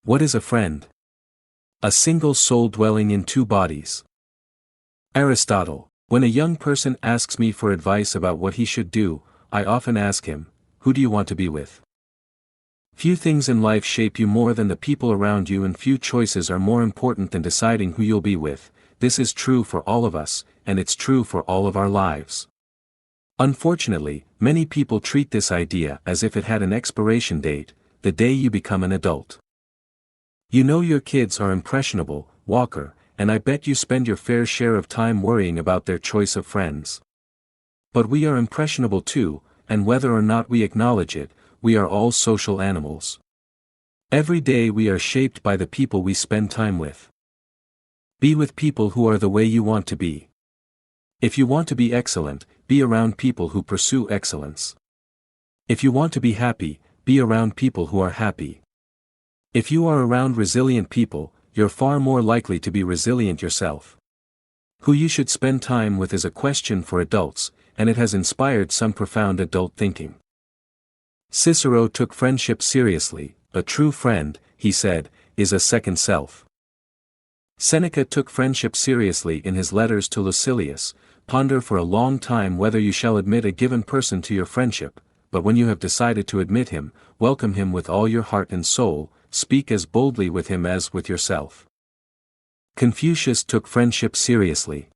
What is a friend? A single soul dwelling in two bodies. Aristotle. When a young person asks me for advice about what he should do, I often ask him, who do you want to be with? Few things in life shape you more than the people around you, and few choices are more important than deciding who you'll be with. This is true for all of us, and it's true for all of our lives. Unfortunately, many people treat this idea as if it had an expiration date, the day you become an adult. You know your kids are impressionable, Walker, and I bet you spend your fair share of time worrying about their choice of friends. But we are impressionable too, and whether or not we acknowledge it, we are all social animals. Every day we are shaped by the people we spend time with. Be with people who are the way you want to be. If you want to be excellent, be around people who pursue excellence. If you want to be happy, be around people who are happy. If you are around resilient people, you're far more likely to be resilient yourself. Who you should spend time with is a question for adults, and it has inspired some profound adult thinking. Cicero took friendship seriously. A true friend, he said, is a second self. Seneca took friendship seriously in his letters to Lucilius. Ponder for a long time whether you shall admit a given person to your friendship, but when you have decided to admit him, welcome him with all your heart and soul, speak as boldly with him as with yourself. Confucius took friendship seriously.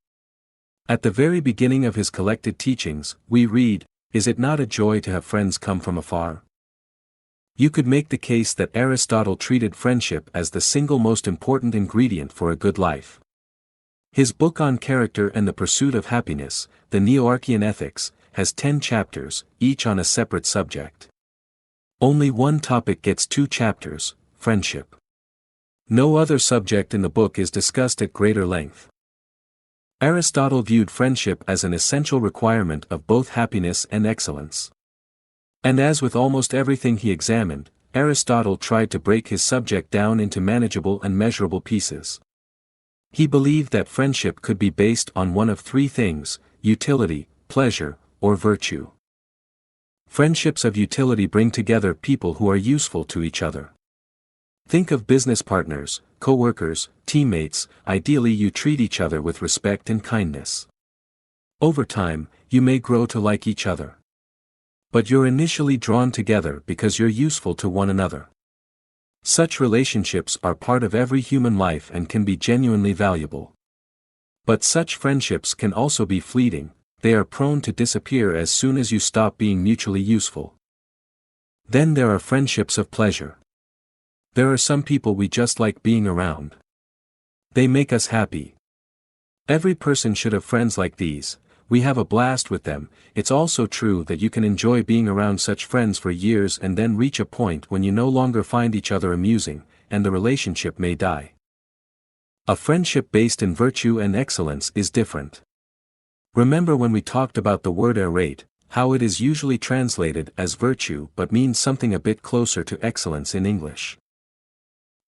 At the very beginning of his collected teachings, we read, "Is it not a joy to have friends come from afar?" You could make the case that Aristotle treated friendship as the single most important ingredient for a good life. His book on character and the pursuit of happiness, the Neo-Archean Ethics, has 10 chapters, each on a separate subject. Only one topic gets 2 chapters, friendship. No other subject in the book is discussed at greater length. Aristotle viewed friendship as an essential requirement of both happiness and excellence. And as with almost everything he examined, Aristotle tried to break his subject down into manageable and measurable pieces. He believed that friendship could be based on one of 3 things: utility, pleasure, or virtue. Friendships of utility bring together people who are useful to each other. Think of business partners, co-workers, teammates. Ideally you treat each other with respect and kindness. Over time, you may grow to like each other. But you're initially drawn together because you're useful to one another. Such relationships are part of every human life and can be genuinely valuable. But such friendships can also be fleeting. They are prone to disappear as soon as you stop being mutually useful. Then there are friendships of pleasure. There are some people we just like being around. They make us happy. Every person should have friends like these. We have a blast with them. It's also true that you can enjoy being around such friends for years and then reach a point when you no longer find each other amusing, and the relationship may die. A friendship based in virtue and excellence is different. Remember when we talked about the word errate, how it is usually translated as virtue but means something a bit closer to excellence in English.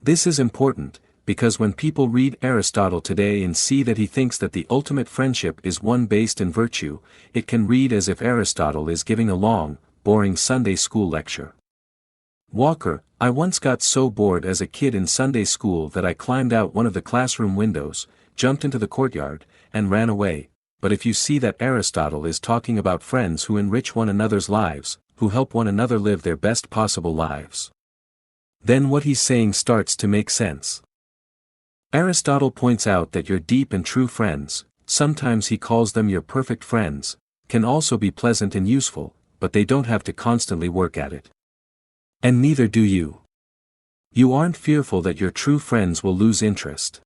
This is important, because when people read Aristotle today and see that he thinks that the ultimate friendship is one based in virtue, it can read as if Aristotle is giving a long, boring Sunday school lecture. Walker, I once got so bored as a kid in Sunday school that I climbed out one of the classroom windows, jumped into the courtyard, and ran away. But if you see that Aristotle is talking about friends who enrich one another's lives, who help one another live their best possible lives, then what he's saying starts to make sense. Aristotle points out that your deep and true friends, sometimes he calls them your perfect friends, can also be pleasant and useful, but they don't have to constantly work at it. And neither do you. You aren't fearful that your true friends will lose interest.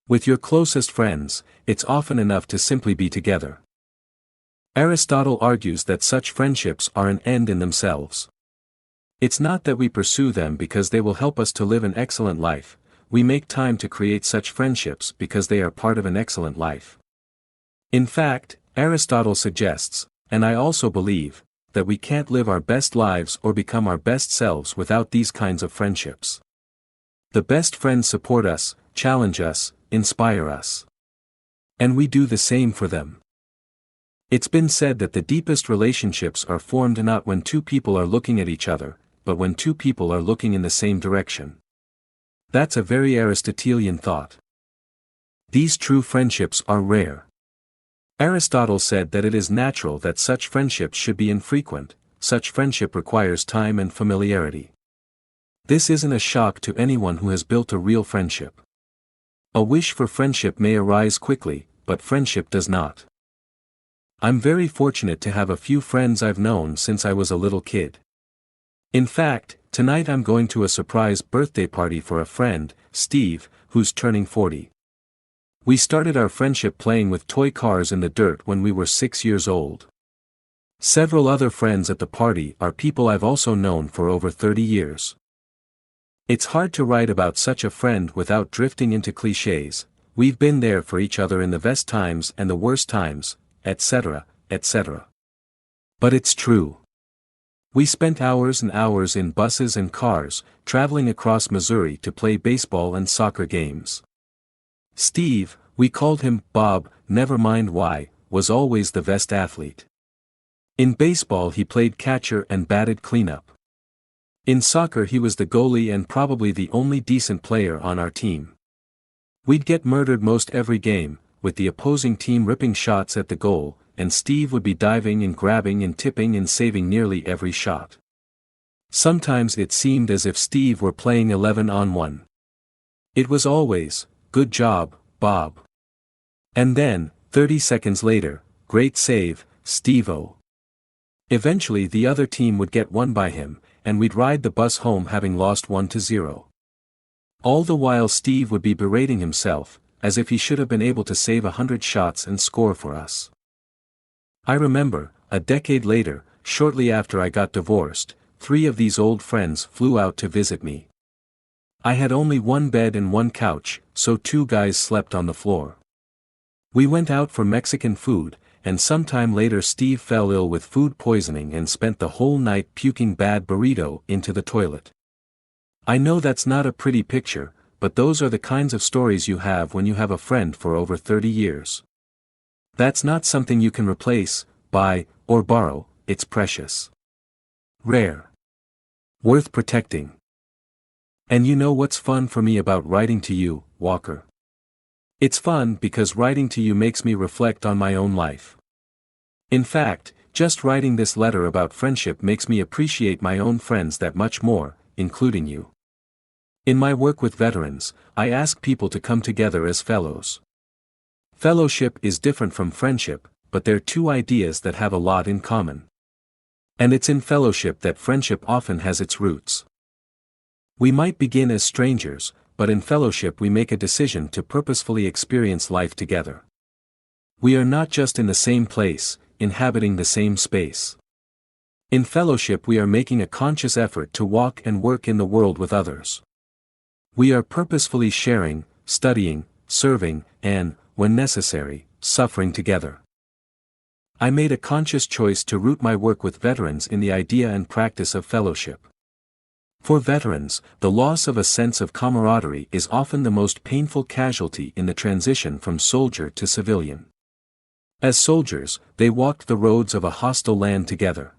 With your closest friends, it's often enough to simply be together. Aristotle argues that such friendships are an end in themselves. It's not that we pursue them because they will help us to live an excellent life. We make time to create such friendships because they are part of an excellent life. In fact, Aristotle suggests, and I also believe, that we can't live our best lives or become our best selves without these kinds of friendships. The best friends support us, challenge us, inspire us. And we do the same for them. It's been said that the deepest relationships are formed not when 2 people are looking at each other, but when 2 people are looking in the same direction. That's a very Aristotelian thought. These true friendships are rare. Aristotle said that it is natural that such friendships should be infrequent, such friendship requires time and familiarity. This isn't a shock to anyone who has built a real friendship. A wish for friendship may arise quickly, but friendship does not. I'm very fortunate to have a few friends I've known since I was a little kid. In fact, tonight I'm going to a surprise birthday party for a friend, Steve, who's turning 40. We started our friendship playing with toy cars in the dirt when we were 6 years old. Several other friends at the party are people I've also known for over 30 years. It's hard to write about such a friend without drifting into clichés. We've been there for each other in the best times and the worst times, etc., etc. But it's true. We spent hours and hours in buses and cars, traveling across Missouri to play baseball and soccer games. Steve, we called him Bob, never mind why, was always the best athlete. In baseball he played catcher and batted cleanup. In soccer he was the goalie and probably the only decent player on our team. We'd get murdered most every game, with the opposing team ripping shots at the goal, and Steve would be diving and grabbing and tipping and saving nearly every shot. Sometimes it seemed as if Steve were playing 11-on-1. It was always, "Good job, Bob." And then, 30 seconds later, "Great save, Steve-o." Eventually the other team would get one by him, and we'd ride the bus home having lost 1-0. All the while Steve would be berating himself, as if he should have been able to save 100 shots and score for us. I remember, a decade later, shortly after I got divorced, 3 of these old friends flew out to visit me. I had only one bed and one couch, so 2 guys slept on the floor. We went out for Mexican food, and sometime later Steve fell ill with food poisoning and spent the whole night puking bad burrito into the toilet. I know that's not a pretty picture, but those are the kinds of stories you have when you have a friend for over 30 years. That's not something you can replace, buy, or borrow, it's precious. Rare. Worth protecting. And you know what's fun for me about writing to you, Walker? It's fun because writing to you makes me reflect on my own life. In fact, just writing this letter about friendship makes me appreciate my own friends that much more, including you. In my work with veterans, I ask people to come together as fellows. Fellowship is different from friendship, but they're 2 ideas that have a lot in common. And it's in fellowship that friendship often has its roots. We might begin as strangers, but in fellowship we make a decision to purposefully experience life together. We are not just in the same place, inhabiting the same space. In fellowship we are making a conscious effort to walk and work in the world with others. We are purposefully sharing, studying, serving, and, when necessary, suffering together. I made a conscious choice to root my work with veterans in the idea and practice of fellowship. For veterans, the loss of a sense of camaraderie is often the most painful casualty in the transition from soldier to civilian. As soldiers, they walked the roads of a hostile land together.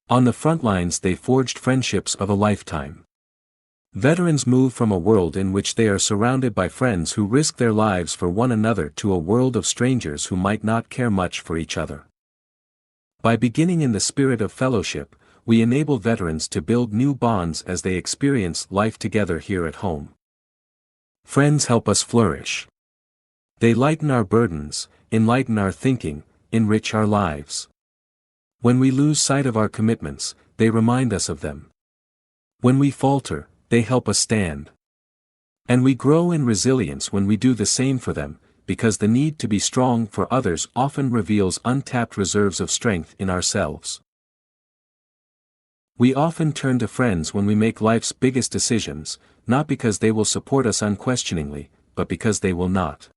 On the front lines they forged friendships of a lifetime. Veterans move from a world in which they are surrounded by friends who risk their lives for one another to a world of strangers who might not care much for each other. By beginning in the spirit of fellowship, we enable veterans to build new bonds as they experience life together here at home. Friends help us flourish. They lighten our burdens, enlighten our thinking, enrich our lives. When we lose sight of our commitments, they remind us of them. When we falter, they help us stand. And we grow in resilience when we do the same for them, because the need to be strong for others often reveals untapped reserves of strength in ourselves. We often turn to friends when we make life's biggest decisions, not because they will support us unquestioningly, but because they will not.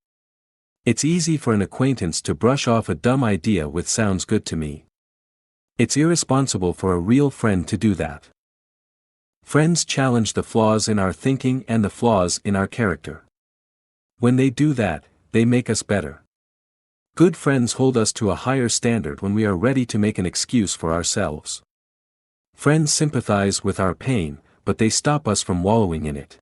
It's easy for an acquaintance to brush off a dumb idea with "sounds good to me." It's irresponsible for a real friend to do that. Friends challenge the flaws in our thinking and the flaws in our character. When they do that, they make us better. Good friends hold us to a higher standard when we are ready to make an excuse for ourselves. Friends sympathize with our pain, but they stop us from wallowing in it.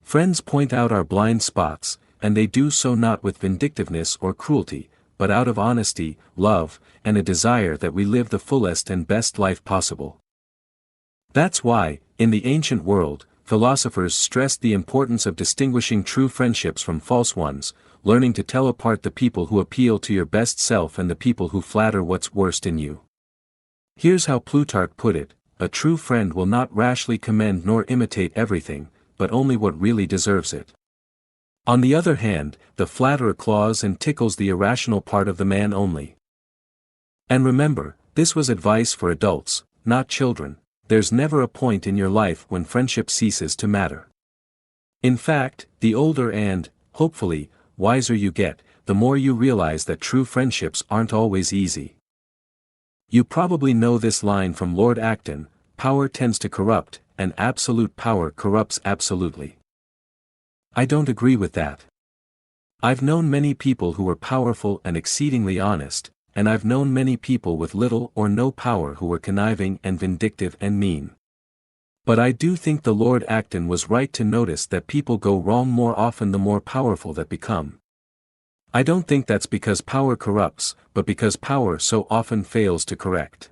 Friends point out our blind spots, and they do so not with vindictiveness or cruelty, but out of honesty, love, and a desire that we live the fullest and best life possible. That's why, in the ancient world, philosophers stressed the importance of distinguishing true friendships from false ones, learning to tell apart the people who appeal to your best self and the people who flatter what's worst in you. Here's how Plutarch put it: a true friend will not rashly commend nor imitate everything, but only what really deserves it. On the other hand, the flatterer claws and tickles the irrational part of the man only. And remember, this was advice for adults, not children. There's never a point in your life when friendship ceases to matter. In fact, the older and, hopefully, wiser you get, the more you realize that true friendships aren't always easy. You probably know this line from Lord Acton: power tends to corrupt, and absolute power corrupts absolutely. I don't agree with that. I've known many people who were powerful and exceedingly honest, and I've known many people with little or no power who were conniving and vindictive and mean. But I do think the Lord Acton was right to notice that people go wrong more often the more powerful they become. I don't think that's because power corrupts, but because power so often fails to correct.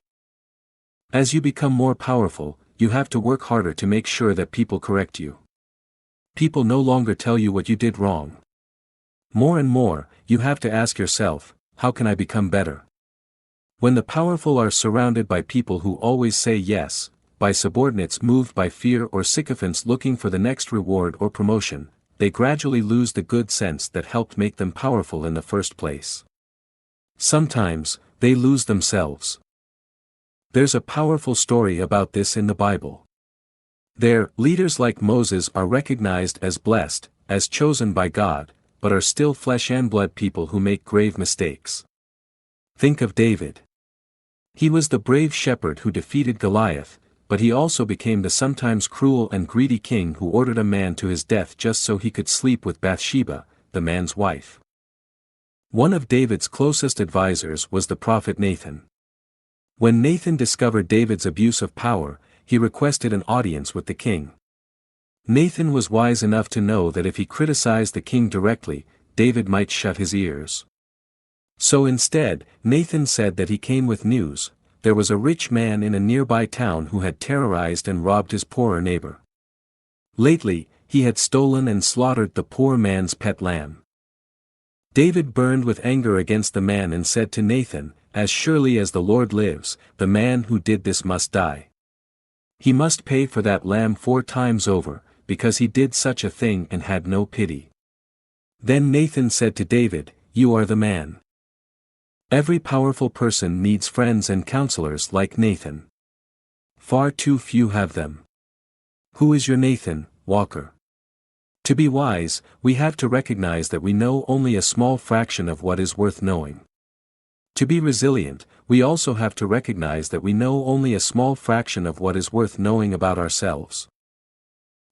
As you become more powerful, you have to work harder to make sure that people correct you. People no longer tell you what you did wrong. More and more, you have to ask yourself, how can I become better? When the powerful are surrounded by people who always say yes, by subordinates moved by fear or sycophants looking for the next reward or promotion, they gradually lose the good sense that helped make them powerful in the first place. Sometimes, they lose themselves. There's a powerful story about this in the Bible. There, leaders like Moses are recognized as blessed, as chosen by God, but are still flesh and blood people who make grave mistakes. Think of David. He was the brave shepherd who defeated Goliath, but he also became the sometimes cruel and greedy king who ordered a man to his death just so he could sleep with Bathsheba, the man's wife. One of David's closest advisors was the prophet Nathan. When Nathan discovered David's abuse of power, he requested an audience with the king. Nathan was wise enough to know that if he criticized the king directly, David might shut his ears. So instead, Nathan said that he came with news: there was a rich man in a nearby town who had terrorized and robbed his poorer neighbor. Lately, he had stolen and slaughtered the poor man's pet lamb. David burned with anger against the man and said to Nathan, "As surely as the Lord lives, the man who did this must die. He must pay for that lamb 4 times over, because he did such a thing and had no pity." Then Nathan said to David, "You are the man." Every powerful person needs friends and counselors like Nathan. Far too few have them. Who is your Nathan, Walker? To be wise, we have to recognize that we know only a small fraction of what is worth knowing. To be resilient, we also have to recognize that we know only a small fraction of what is worth knowing about ourselves.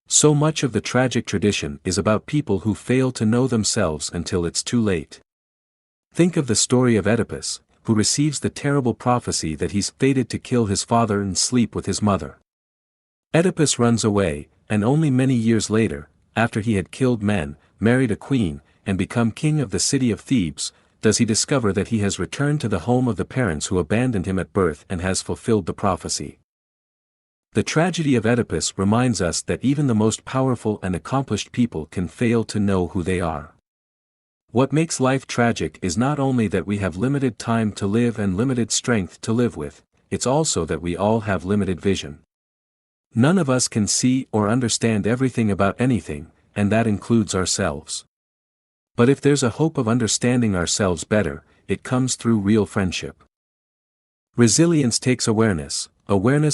So much of the tragic tradition is about people who fail to know themselves until it's too late. Think of the story of Oedipus, who receives the terrible prophecy that he's fated to kill his father and sleep with his mother. Oedipus runs away, and only many years later, after he had killed men, married a queen, and become king of the city of Thebes, does he discover that he has returned to the home of the parents who abandoned him at birth and has fulfilled the prophecy. The tragedy of Oedipus reminds us that even the most powerful and accomplished people can fail to know who they are. What makes life tragic is not only that we have limited time to live and limited strength to live with, it's also that we all have limited vision. None of us can see or understand everything about anything, and that includes ourselves. But if there's a hope of understanding ourselves better, it comes through real friendship. Resilience takes awareness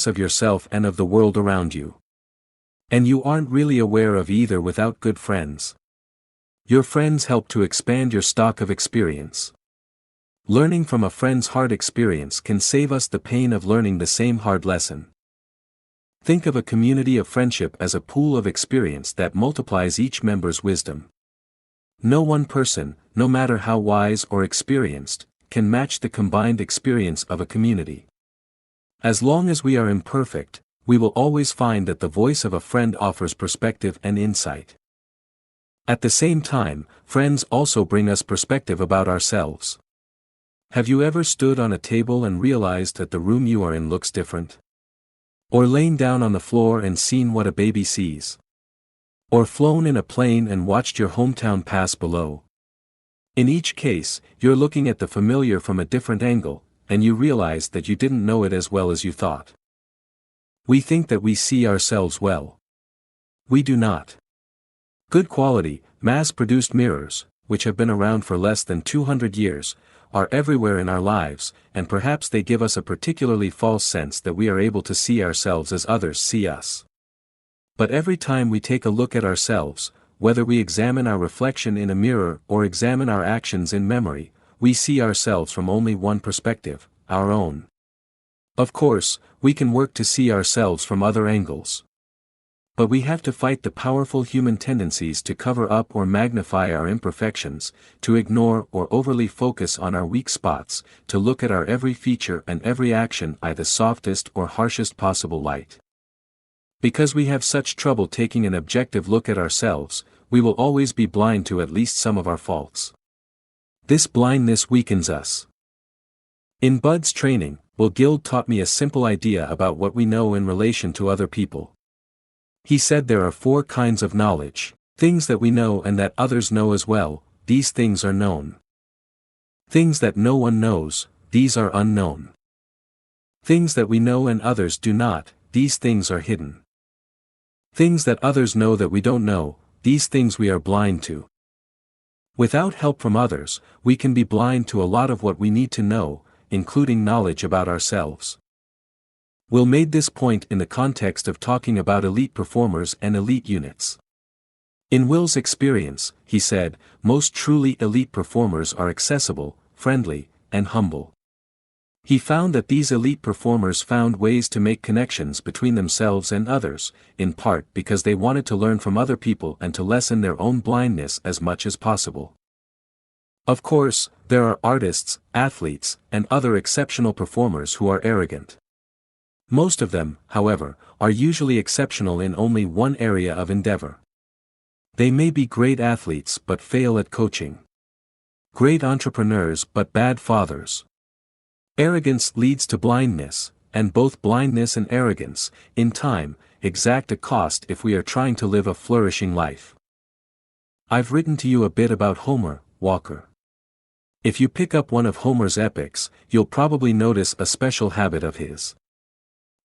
of yourself and of the world around you. And you aren't really aware of either without good friends. Your friends help to expand your stock of experience. Learning from a friend's hard experience can save us the pain of learning the same hard lesson. Think of a community of friendship as a pool of experience that multiplies each member's wisdom. No one person, no matter how wise or experienced, can match the combined experience of a community. As long as we are imperfect, we will always find that the voice of a friend offers perspective and insight. At the same time, friends also bring us perspective about ourselves. Have you ever stood on a table and realized that the room you are in looks different? Or lain down on the floor and seen what a baby sees? Or flown in a plane and watched your hometown pass below? In each case, you're looking at the familiar from a different angle, and you realize that you didn't know it as well as you thought. We think that we see ourselves well. We do not. Good quality, mass-produced mirrors, which have been around for less than 200 years, are everywhere in our lives, and perhaps they give us a particularly false sense that we are able to see ourselves as others see us. But every time we take a look at ourselves, whether we examine our reflection in a mirror or examine our actions in memory, we see ourselves from only one perspective, our own. Of course, we can work to see ourselves from other angles. But we have to fight the powerful human tendencies to cover up or magnify our imperfections, to ignore or overly focus on our weak spots, to look at our every feature and every action by the softest or harshest possible light. Because we have such trouble taking an objective look at ourselves, we will always be blind to at least some of our faults. This blindness weakens us. In Bud's training, Will Guild taught me a simple idea about what we know in relation to other people. He said there are 4 kinds of knowledge: things that we know and that others know as well, these things are known. Things that no one knows, these are unknown. Things that we know and others do not, these things are hidden. Things that others know that we don't know, these things we are blind to. Without help from others, we can be blind to a lot of what we need to know, including knowledge about ourselves. Will made this point in the context of talking about elite performers and elite units. In Will's experience, he said, most truly elite performers are accessible, friendly, and humble. He found that these elite performers found ways to make connections between themselves and others, in part because they wanted to learn from other people and to lessen their own blindness as much as possible. Of course, there are artists, athletes, and other exceptional performers who are arrogant. Most of them, however, are usually exceptional in only one area of endeavor. They may be great athletes but fail at coaching. Great entrepreneurs but bad fathers. Arrogance leads to blindness, and both blindness and arrogance, in time, exact a cost if we are trying to live a flourishing life. I've written to you a bit about Homer, Walker. If you pick up one of Homer's epics, you'll probably notice a special habit of his.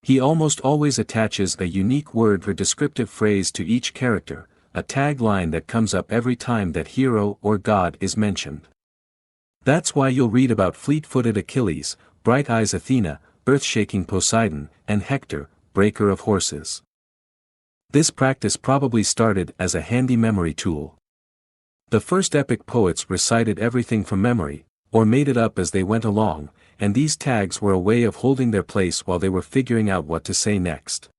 He almost always attaches a unique word or descriptive phrase to each character, a tagline that comes up every time that hero or god is mentioned. That's why you'll read about fleet-footed Achilles, bright eyes Athena, earth-shaking Poseidon, and Hector, breaker of horses. This practice probably started as a handy memory tool. The first epic poets recited everything from memory, or made it up as they went along, and these tags were a way of holding their place while they were figuring out what to say next.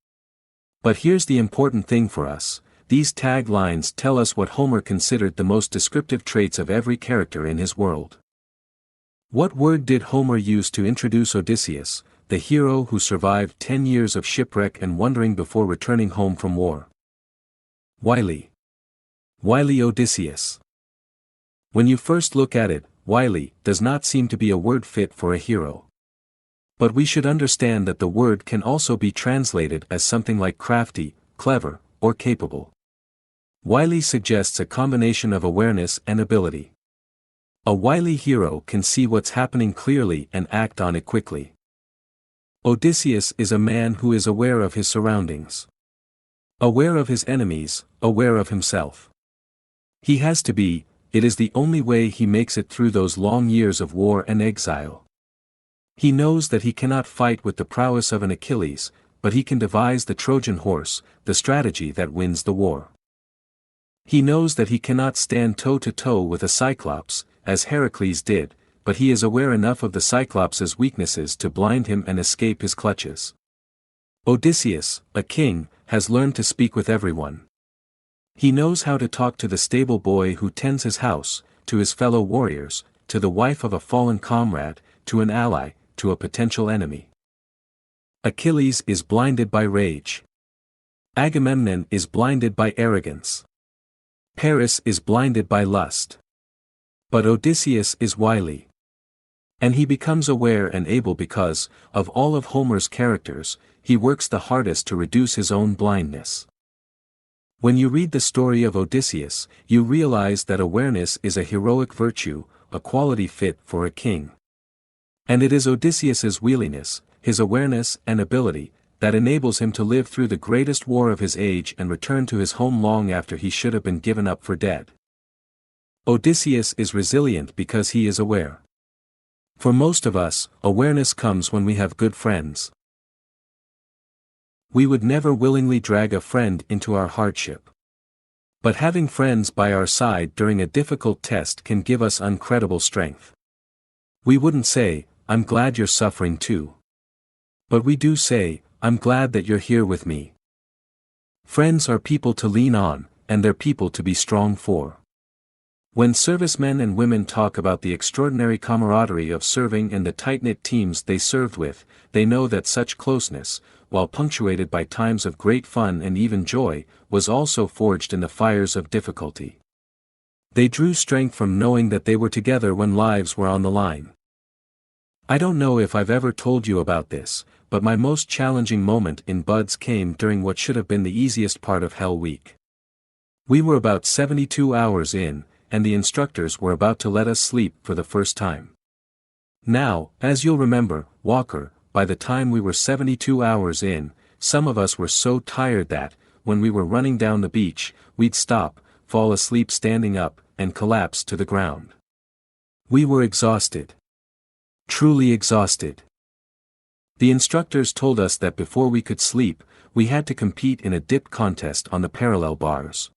But here's the important thing for us: these tag lines tell us what Homer considered the most descriptive traits of every character in his world. What word did Homer use to introduce Odysseus, the hero who survived 10 years of shipwreck and wandering before returning home from war? Wily. Wily Odysseus. When you first look at it, wily does not seem to be a word fit for a hero. But we should understand that the word can also be translated as something like crafty, clever, or capable. Wily suggests a combination of awareness and ability. A wily hero can see what's happening clearly and act on it quickly. Odysseus is a man who is aware of his surroundings. Aware of his enemies, aware of himself. He has to be. It is the only way he makes it through those long years of war and exile. He knows that he cannot fight with the prowess of an Achilles, but he can devise the Trojan horse, the strategy that wins the war. He knows that he cannot stand toe-to-toe with a Cyclops, as Heracles did, but he is aware enough of the Cyclops' weaknesses to blind him and escape his clutches. Odysseus, a king, has learned to speak with everyone. He knows how to talk to the stable boy who tends his house, to his fellow warriors, to the wife of a fallen comrade, to an ally, to a potential enemy. Achilles is blinded by rage. Agamemnon is blinded by arrogance. Paris is blinded by lust. But Odysseus is wily. And he becomes aware and able because, of all of Homer's characters, he works the hardest to reduce his own blindness. When you read the story of Odysseus, you realize that awareness is a heroic virtue, a quality fit for a king. And it is Odysseus's wiliness, his awareness and ability, that enables him to live through the greatest war of his age and return to his home long after he should have been given up for dead. Odysseus is resilient because he is aware. For most of us, awareness comes when we have good friends. We would never willingly drag a friend into our hardship. But having friends by our side during a difficult test can give us incredible strength. We wouldn't say, "I'm glad you're suffering too." But we do say, "I'm glad that you're here with me." Friends are people to lean on, and they're people to be strong for. When servicemen and women talk about the extraordinary camaraderie of serving and the tight-knit teams they served with, they know that such closeness, while punctuated by times of great fun and even joy, was also forged in the fires of difficulty. They drew strength from knowing that they were together when lives were on the line. I don't know if I've ever told you about this, but my most challenging moment in BUD/S came during what should have been the easiest part of Hell Week. We were about 72 hours in, and the instructors were about to let us sleep for the first time. Now, as you'll remember, Walker, by the time we were 72 hours in, some of us were so tired that, when we were running down the beach, we'd stop, fall asleep standing up, and collapse to the ground. We were exhausted. Truly exhausted. The instructors told us that before we could sleep, we had to compete in a dip contest on the parallel bars.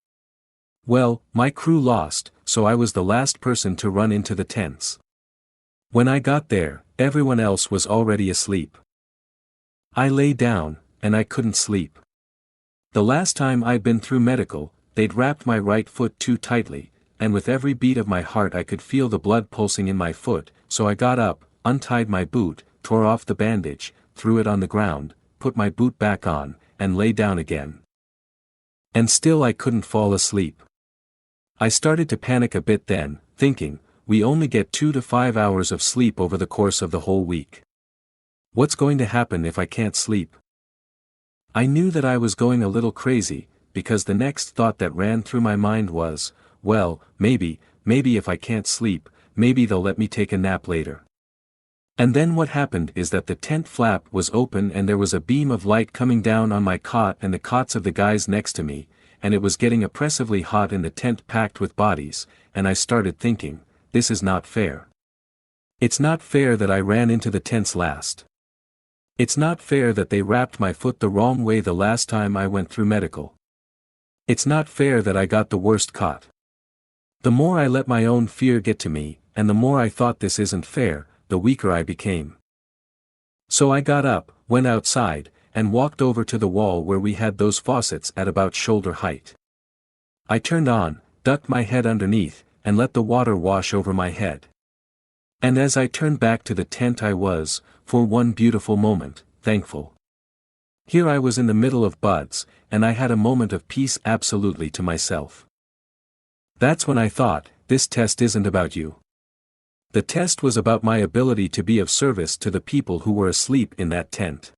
Well, my crew lost, so I was the last person to run into the tents. When I got there, everyone else was already asleep. I lay down, and I couldn't sleep. The last time I'd been through medical, they'd wrapped my right foot too tightly, and with every beat of my heart I could feel the blood pulsing in my foot, so I got up, untied my boot, tore off the bandage, threw it on the ground, put my boot back on, and lay down again. And still I couldn't fall asleep. I started to panic a bit then, thinking, we only get 2 to 5 hours of sleep over the course of the whole week. What's going to happen if I can't sleep? I knew that I was going a little crazy, because the next thought that ran through my mind was, well, maybe if I can't sleep, maybe they'll let me take a nap later. And then what happened is that the tent flap was open and there was a beam of light coming down on my cot and the cots of the guys next to me, and it was getting oppressively hot in the tent packed with bodies, and I started thinking, this is not fair. It's not fair that I ran into the tents last. It's not fair that they wrapped my foot the wrong way the last time I went through medical. It's not fair that I got the worst cot. The more I let my own fear get to me, and the more I thought this isn't fair, the weaker I became. So I got up, went outside, and walked over to the wall where we had those faucets at about shoulder height. I turned on, ducked my head underneath, and let the water wash over my head. And as I turned back to the tent I was, for one beautiful moment, thankful. Here I was in the middle of BUD/S, and I had a moment of peace absolutely to myself. That's when I thought, this test isn't about you. The test was about my ability to be of service to the people who were asleep in that tent.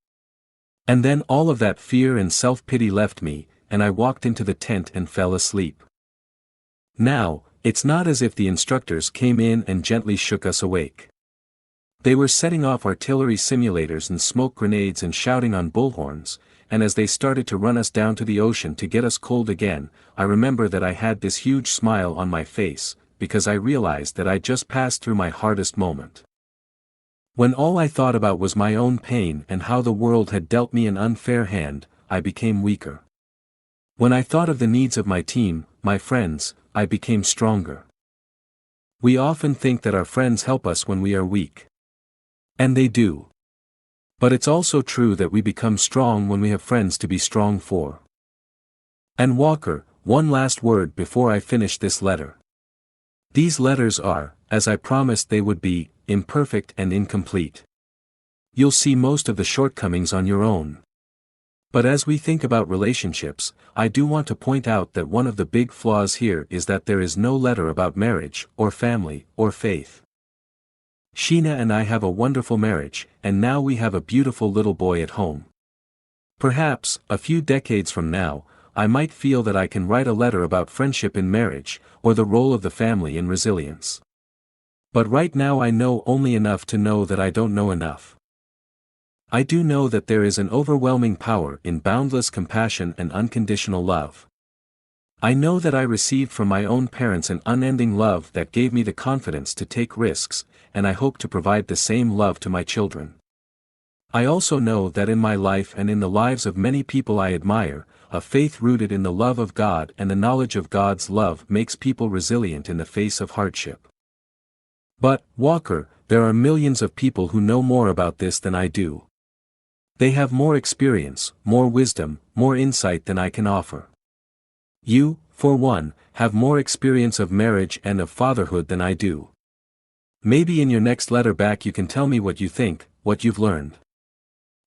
And then all of that fear and self-pity left me, and I walked into the tent and fell asleep. Now, it's not as if the instructors came in and gently shook us awake. They were setting off artillery simulators and smoke grenades and shouting on bullhorns, and as they started to run us down to the ocean to get us cold again, I remember that I had this huge smile on my face, because I realized that I'd just passed through my hardest moment. When all I thought about was my own pain and how the world had dealt me an unfair hand, I became weaker. When I thought of the needs of my team, my friends, I became stronger. We often think that our friends help us when we are weak. And they do. But it's also true that we become strong when we have friends to be strong for. And Walker, one last word before I finish this letter. These letters are, as I promised they would be, imperfect and incomplete. You'll see most of the shortcomings on your own. But as we think about relationships, I do want to point out that one of the big flaws here is that there is no letter about marriage, or family, or faith. Sheena and I have a wonderful marriage, and now we have a beautiful little boy at home. Perhaps, a few decades from now, I might feel that I can write a letter about friendship in marriage, or the role of the family in resilience. But right now I know only enough to know that I don't know enough. I do know that there is an overwhelming power in boundless compassion and unconditional love. I know that I received from my own parents an unending love that gave me the confidence to take risks, and I hope to provide the same love to my children. I also know that in my life and in the lives of many people I admire, a faith rooted in the love of God and the knowledge of God's love makes people resilient in the face of hardship. But, Walker, there are millions of people who know more about this than I do. They have more experience, more wisdom, more insight than I can offer. You, for one, have more experience of marriage and of fatherhood than I do. Maybe in your next letter back you can tell me what you think, what you've learned.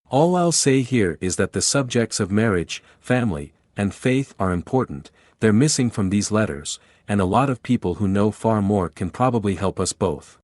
All I'll say here is that the subjects of marriage, family, and faith are important, they're missing from these letters, and a lot of people who know far more can probably help us both.